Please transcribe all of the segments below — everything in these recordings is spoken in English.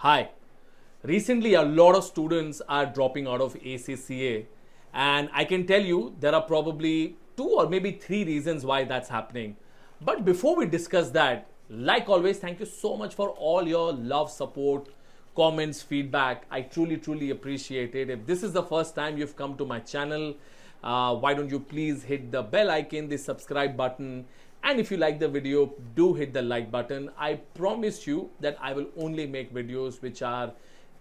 Hi. Recently, a lot of students are dropping out of ACCA, and I can tell you there are probably two or maybe three reasons why that's happening. But before we discuss that, like always, thank you so much for all your love, support, comments, feedback. I truly appreciate it. If this is the first time you've come to my channel, why don't you please hit the bell icon, the subscribe button, and if you like the video, do hit the like button. I promise you that I will only make videos which are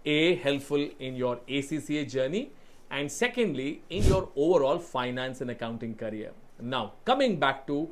helpful in your ACCA journey, and secondly in your overall finance and accounting career. Now coming back to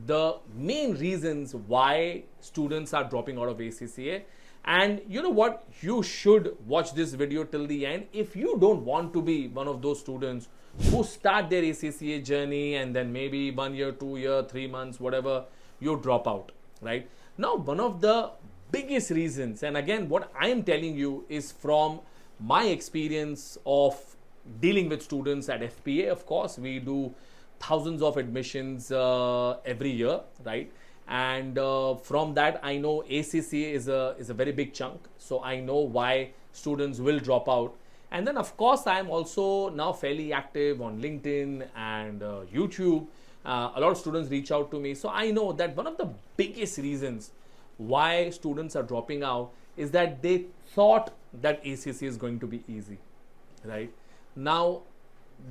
the main reasons why students are dropping out of ACCA, and you know what, you should watch this video till the end if you don't want to be one of those students who start their ACCA journey and then maybe 1 year, 2 year, 3 months, whatever, you drop out, right? Now, one of the biggest reasons, and again, what I am telling you is from my experience of dealing with students at FPA. Of course, we do thousands of admissions every year, right? And from that, I know ACCA is a very big chunk, so I know why students will drop out. And then of course I am also now fairly active on LinkedIn and YouTube. A lot of students reach out to me, so I know that one of the biggest reasons why students are dropping out is that they thought that ACCA is going to be easy, right? Now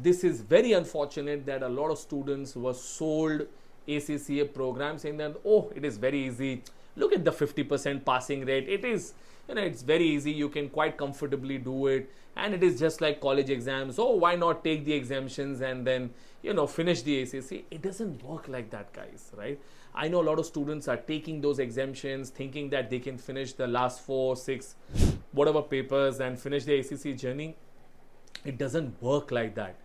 this is very unfortunate that a lot of students were sold ACCA program saying that, oh, it is very easy, look at the 50% passing rate, it is, it's very easy, you can quite comfortably do it, and it is just like college exams. Oh, why not take the exemptions and then finish the ACCA? It doesn't work like that, guys, right? I know a lot of students are taking those exemptions thinking that they can finish the last 4, 6, whatever papers and finish the ACCA journey. It doesn't work like that.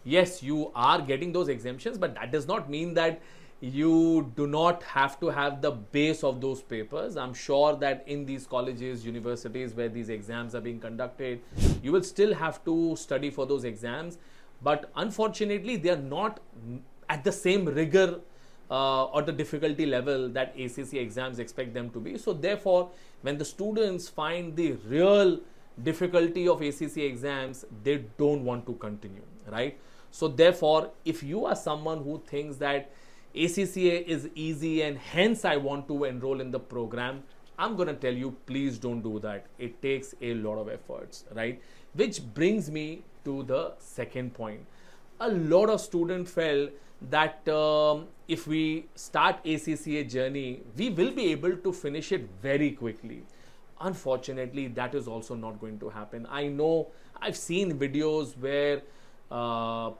Yes, you are getting those exemptions, but that does not mean that you do not have to have the base of those papers. I'm sure that in these colleges, universities where these exams are being conducted, you will still have to study for those exams, but unfortunately they are not at the same rigor or the difficulty level that ACCA exams expect them to be. So therefore, when the students find the real difficulty of ACCA exams, they don't want to continue, right? So therefore, if you are someone who thinks that ACCA is easy and hence I want to enroll in the program, I'm going to tell you, please don't do that. It takes a lot of efforts, right? Which brings me to the second point. A lot of students felt that if we start ACCA journey, we will be able to finish it very quickly. Unfortunately, that is also not going to happen. I know I've seen videos where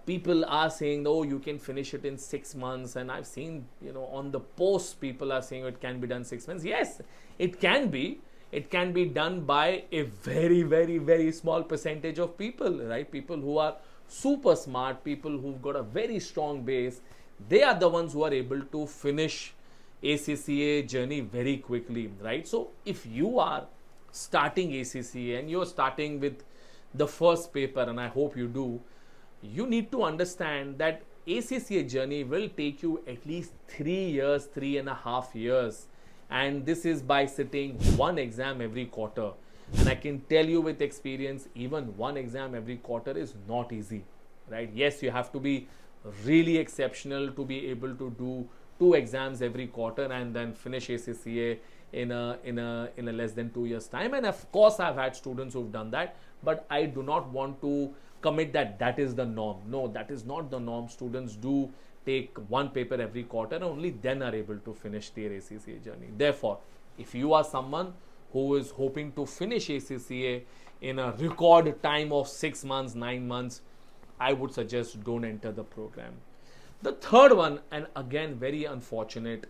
people are saying, oh, you can finish it in 6 months, and I've seen on the post people are saying it can be done 6 months. Yes, it can be done by a very small percentage of people, right? People who are super smart, people who've got a very strong base, they are the ones who are able to finish ACCA journey very quickly, right? So if you are starting ACCA and you're starting with the first paper, and I hope you do, you need to understand that ACCA journey will take you at least 3 years, 3.5 years, and this is by sitting one exam every quarter. And I can tell you with experience, even one exam every quarter is not easy, right? Yes, you have to be really exceptional to be able to do 2 exams every quarter and then finish ACCA in a less than 2 years time. And of course I've had students who've done that, but I do not want to commit that is the norm. No, that is not the norm. Students do take one paper every quarter and only then are able to finish their ACCA journey. Therefore, if you are someone who is hoping to finish ACCA in a record time of 6 months, 9 months, I would suggest don't enter the program. The third one, and again very unfortunate,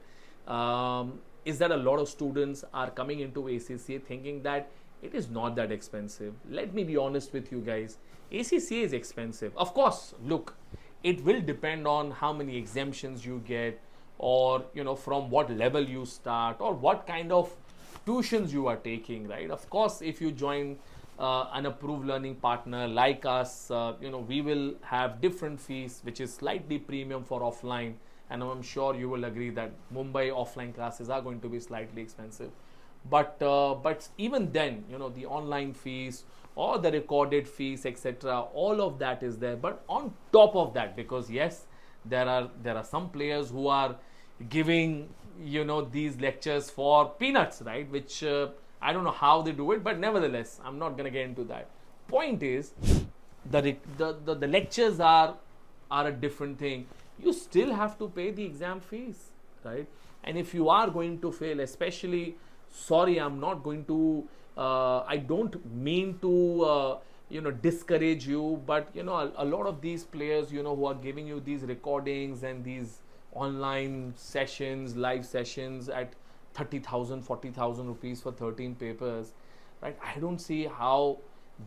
is that a lot of students are coming into ACCA thinking that it is not that expensive. Let me be honest with you guys. ACCA is expensive. Of course, look, it will depend on how many exemptions you get, or from what level you start, or what kind of tuitions you are taking, right? Of course, if you join an approved learning partner like us, we will have different fees, which is slightly premium for offline, and I'm sure you will agree that Mumbai offline classes are going to be slightly expensive. but even then, the online fees or the recorded fees, etc., all of that is there. But on top of that, because yes, there are some players who are giving these lectures for peanuts, right? Which I don't know how they do it, but nevertheless, I'm not going to get into that. Point is, the lectures are a different thing. You still have to pay the exam fees, right? And if you are going to fail, especially, sorry, I'm not going to I don't mean to discourage you, but a lot of these players who are giving you these recordings and these online sessions, live sessions at 30,000, 40,000 rupees for 13 papers, right? I don't see how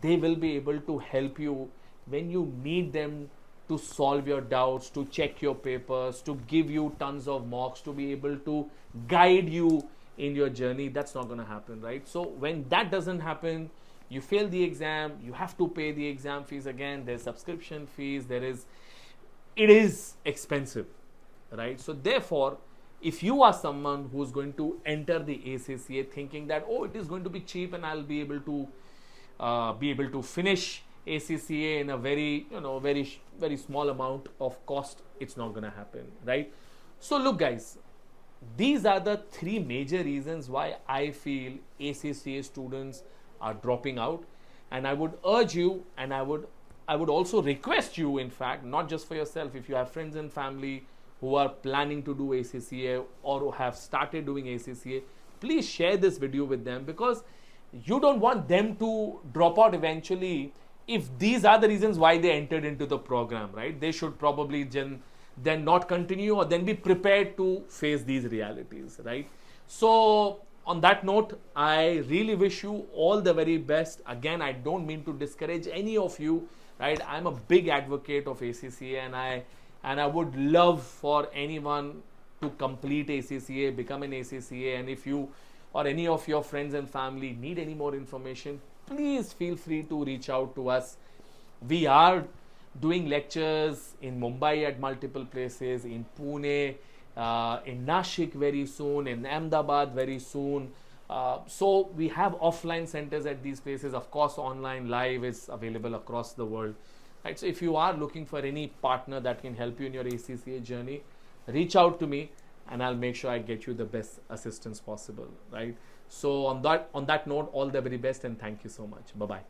they will be able to help you when you need them to solve your doubts, to check your papers, to give you tons of mocks, to be able to guide you in your journey. That's not going to happen, right? So when that doesn't happen, you fail the exam, you have to pay the exam fees again. There's subscription fees. It is expensive, right? So therefore, if you are someone who's going to enter the ACCA thinking that, oh, it is going to be cheap and I'll be able to finish ACCA in a very small amount of cost, it's not going to happen, right? So look, guys, these are the three major reasons why I feel ACCA students are dropping out. And I would urge you, and I would also request you, in fact, not just for yourself, if you have friends and family who are planning to do ACCA or who have started doing ACCA, please share this video with them, because you don't want them to drop out eventually if these are the reasons why they entered into the program, right? They should probably then not continue, or then be prepared to face these realities, right? So on that note, I really wish you all the very best. Again, I don't mean to discourage any of you, right? I'm a big advocate of ACCA, and I would love for anyone to complete ACCA, become an ACCA. And if you or any of your friends and family need any more information, please feel free to reach out to us. We are doing lectures in Mumbai at multiple places, in Pune, in Nashik very soon, in Ahmedabad very soon. So we have offline centers at these places. Of course, online live is available across the world. Right? So if you are looking for any partner that can help you in your ACCA journey, reach out to me and I'll make sure I get you the best assistance possible. Right? So on that note, all the very best, and thank you so much. Bye-bye.